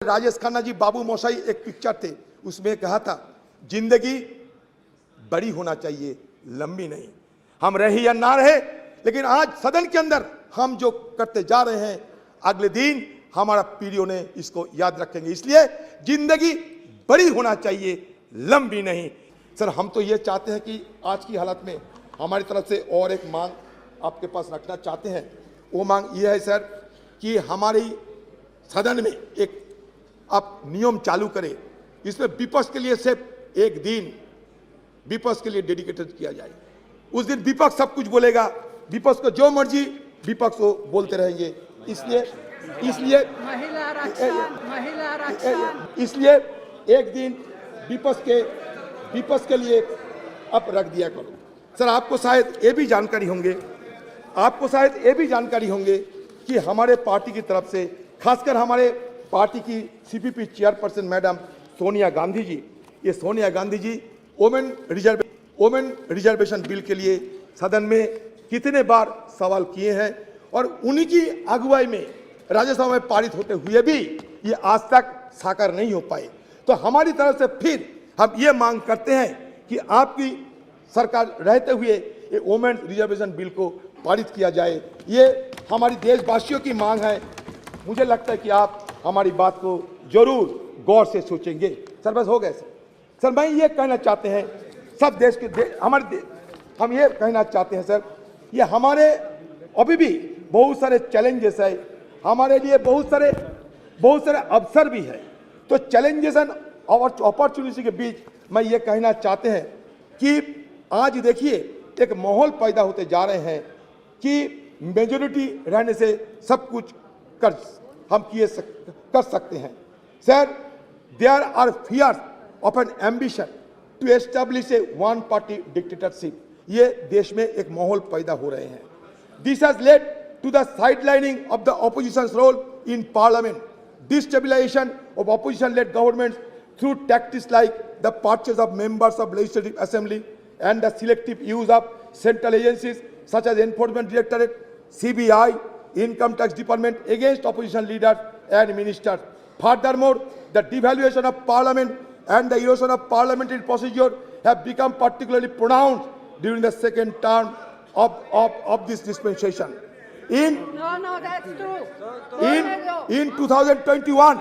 राजेश खन्ना जी बाबू मोशाई एक पिक्चर थे, उसमें कहा था जिंदगी बड़ी होना चाहिए, लंबी नहीं। हम रहे या ना रहे, लेकिन आज सदन के अंदर हम जो करते जा रहे हैं, अगले दिन हमारा पीढ़ियों ने इसको याद रखेंगे। इसलिए जिंदगी बड़ी होना चाहिए, लंबी नहीं। सर, हम तो ये चाहते हैं कि आज की हालत में हमारी तरफ से और एक मांग आपके पास रखना चाहते हैं। वो मांग ये है सर कि हमारी सदन में एक आप नियम चालू करें, इसमें विपक्ष के लिए सिर्फ एक दिन विपक्ष के लिए डेडिकेटेड किया जाए। उस दिन विपक्ष सब कुछ बोलेगा, विपक्ष को जो मर्जी विपक्ष को बोलते रहेंगे। इसलिए एक दिन विपक्ष के लिए अब रख दिया करो। सर, आपको शायद ये भी जानकारी होंगे कि हमारे पार्टी की तरफ से, खासकर हमारे पार्टी की CPP chairperson madam Sonia Gandhi ji, ये Sonia Gandhi ji women reservation bill के लिए सदन में कितने बार सवाल किए हैं और उन्हीं की अगुवाई में राज्यसभा में पारित होते हुए भी ये आज तक साकार नहीं हो पाए। तो हमारी तरफ से फिर हम ये मांग करते हैं कि आपकी सरकार रहते हुए ये वोमेन रिजर्वेशन बिल को पारित किया जाए। ये हमारी देशवासियों की मांग है। मुझे लगता है कि आप हमारी बात को जरूर गौर से सोचेंगे। सर, बस हो गए सर। मैं ये कहना चाहते हैं सब देश के हम ये कहना चाहते हैं सर, ये हमारे अभी भी बहुत सारे चैलेंजेस है, हमारे लिए बहुत सारे अवसर भी है। तो चैलेंजेस एंड अपॉर्चुनिटी के बीच मैं ये कहना चाहते हैं कि आज देखिए एक माहौल पैदा होते जा रहे हैं कि मेजोरिटी रहने से सब कुछ कर सकते हैं। Sir, there are fears of an ambition to establish a one party dictatorship. ये देश में एक माहौल पैदा हो रहे हैं। This has led to the sidelining of the opposition's role in parliament, destabilization of opposition led governments through tactics like the purchase of members of legislative assembly and the selective use of central agencies such as Enforcement Directorate, CBI, Income Tax Department against opposition leaders and ministers. Furthermore, the devaluation of parliament and the erosion of parliamentary procedure have become particularly pronounced during the second term of this dispensation. In 2021,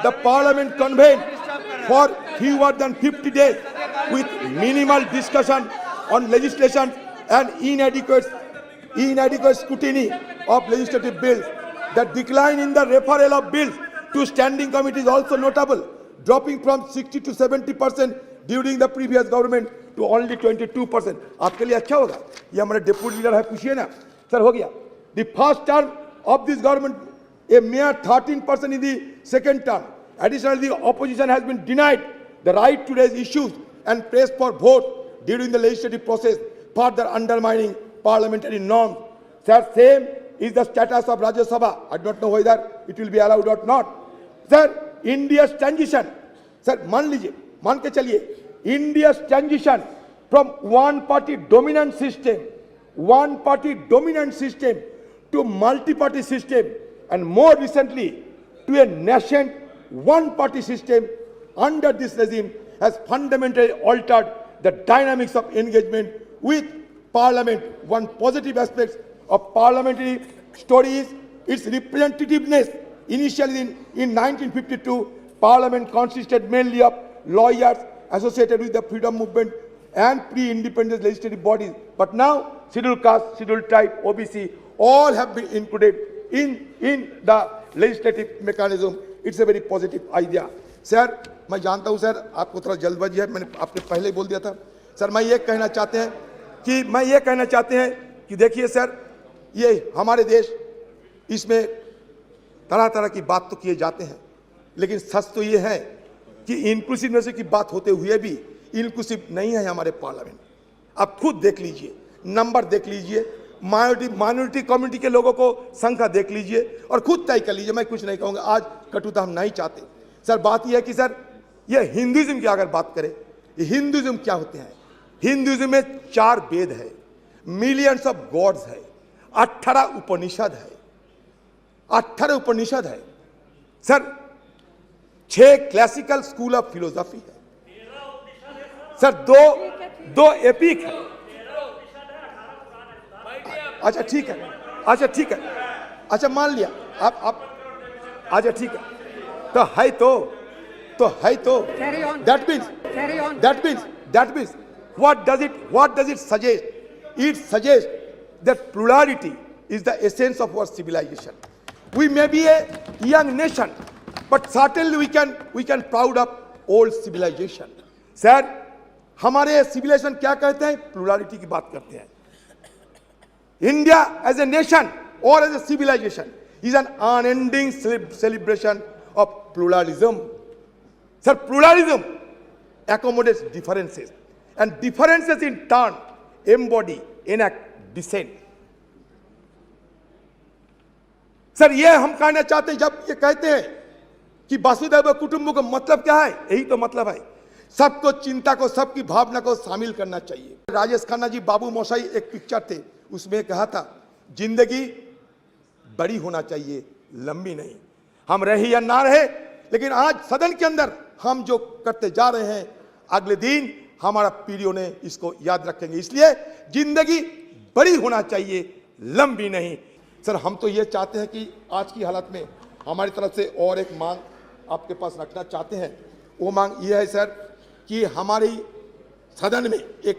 the Parliament convened for fewer than 50 days with minimal discussion on legislation and inadequate scrutiny of legislative bills. The decline in the referral of bills to standing committee is also notable, dropping from 60 to 70% during the previous government to only 22%. आपके लिए अच्छा होगा, ये हमारे deputy leader है, पूछिए ना sir. हो गया the first term of this government, a mere 13% in the second term. Additionally, the opposition has been denied the right to raise issues and press for vote during the legislative process, further undermining parliamentary norms. Sir, same is the status of Rajya Sabha. I don't know whether it will be allowed or not. Sir, India's transition, sir, मान के चलिए, India's transition from one-party dominant system to multi-party system, and more recently to a nascent one-party system under this regime has fundamentally altered the dynamics of engagement with Parliament. One positive aspect of parliamentary story is its representativeness. Initially in 1952, Parliament consisted mainly of lawyers associated with the freedom movement and pre-independence legislative bodies. But now, scheduled caste, scheduled tribe, OBC, all have been included in the legislative mechanism. It's a very positive idea. Sir, मैं जानता हूं sir आपको थोड़ा जल्दबाजी है, मैंने आपने पहले ही बोल दिया था। सर, मैं ये कहना चाहते हैं कि देखिए सर, ये हमारे देश, इसमें तरह तरह की बात तो किए जाते हैं, लेकिन सच तो ये है कि इंक्लूसिवनेस की बात होते हुए भी इंक्लूसिव नहीं है हमारे पार्लियामेंट। आप खुद देख लीजिए, नंबर देख लीजिए, माइनॉरिटी कम्युनिटी के लोगों को संख्या देख लीजिए और खुद तय कर लीजिए। मैं कुछ नहीं कहूँगा, आज कटुता हम नहीं चाहते। सर, बात यह है कि सर, ये हिंदुइज्म की अगर बात करें, हिंदुइज्म क्या होते हैं? हिंदुइज्म में 4 वेद है, मिलियंस ऑफ गॉड्स है, 18 उपनिषद है, 18 उपनिषद है sir, 6 classical school of philosophy है सर, दो एपिक है। अच्छा ठीक है, अच्छा ठीक है, अच्छा मान लिया आप अच्छा ठीक है, तो है तो that means what does it suggest? It suggests that plurality is the essence of our civilization. We may be a young nation, but certainly we can proud of old civilization. Sir, हमारे civilization क्या कहते हैं? Plurality की बात करते हैं. India as a nation or as a civilization is an unending celebration of pluralism. Sir, pluralism accommodates differences, and differences in turn embody, enact dissent. Sir ये हम कहना चाहते हैं, जब ये कहते हैं कि वसुधैव कुटुंबकम का मतलब क्या है? यही तो मतलब है, सबको चिंता को, सबकी भावना को शामिल करना चाहिए। राजेश खन्ना जी, बाबू मोशाई एक पिक्चर थे, उसमें कहा था जिंदगी बड़ी होना चाहिए, लंबी नहीं। हम रहे या ना रहे, लेकिन आज सदन के अंदर हम जो करते जा रहे हैं, अगले दिन हमारा पीढ़ियों ने इसको याद रखेंगे। इसलिए जिंदगी बड़ी होना चाहिए, लंबी नहीं। सर हम तो ये चाहते हैं कि आज की हालत में हमारी तरफ से और एक मांग आपके पास रखना चाहते हैं। वो मांग ये है सर कि हमारी सदन में एक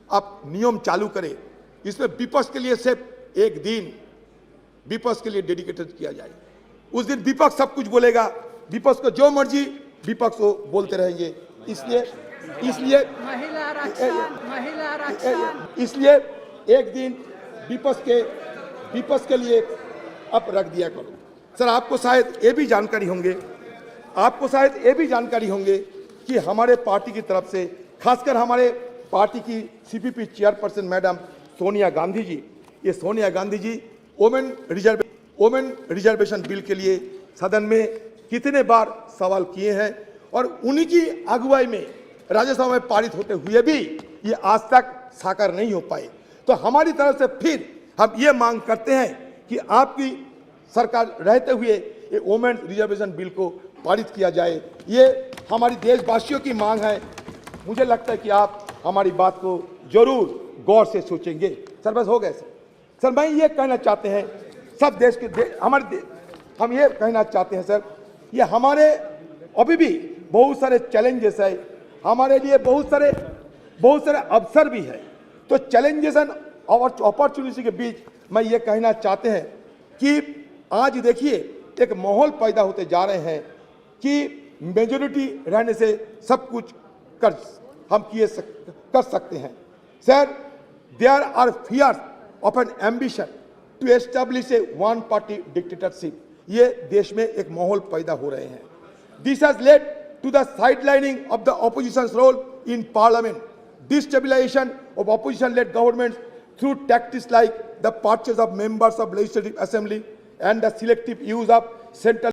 आप नियम चालू करें, इसमें विपक्ष के लिए सिर्फ एक दिन विपक्ष के लिए डेडिकेटेड किया जाए। उस दिन विपक्ष सब कुछ बोलेगा, विपक्ष को जो मर्जी विपक्ष को बोलते रहेंगे। इसलिए इसलिए एक दिन विपक्ष के लिए अब रख दिया करो। सर आपको शायद ये भी जानकारी होंगे कि हमारे पार्टी की तरफ से, खासकर हमारे पार्टी की CPP chairperson madam Sonia Gandhi ji, ये Sonia Gandhi ji women reservation bill के लिए सदन में कितने बार सवाल किए हैं, और उन्हीं की अगुवाई में राज्यसभा में पारित होते हुए भी ये आज तक साकार नहीं हो पाए। तो हमारी तरफ से फिर हम ये मांग करते हैं कि आपकी सरकार रहते हुए ये वोमेन रिजर्वेशन बिल को पारित किया जाए। ये हमारी देशवासियों की मांग है। मुझे लगता है कि आप हमारी बात को जरूर गौर से सोचेंगे। सर बस हो गए सर मैं ये कहना चाहते हैं, सब देश के हम ये कहना चाहते हैं सर, ये हमारे अभी भी बहुत सारे चैलेंजेस है, हमारे लिए बहुत सारे अवसर भी है। तो चैलेंजेस एंड अपॉर्चुनिटी के बीच मैं ये कहना चाहते हैं कि आज देखिए एक माहौल पैदा होते जा रहे हैं कि मेजोरिटी रहने से सब कुछ कर सकते हैं। Sir there are fears of an ambition to establish a one party dictatorship. ये देश में एक माहौल पैदा हो रहे हैं। This has led to the sidelining of the opposition's role in parliament, destabilization of opposition-led governments through tactics like the purchase of members of legislative assembly and the selective use of central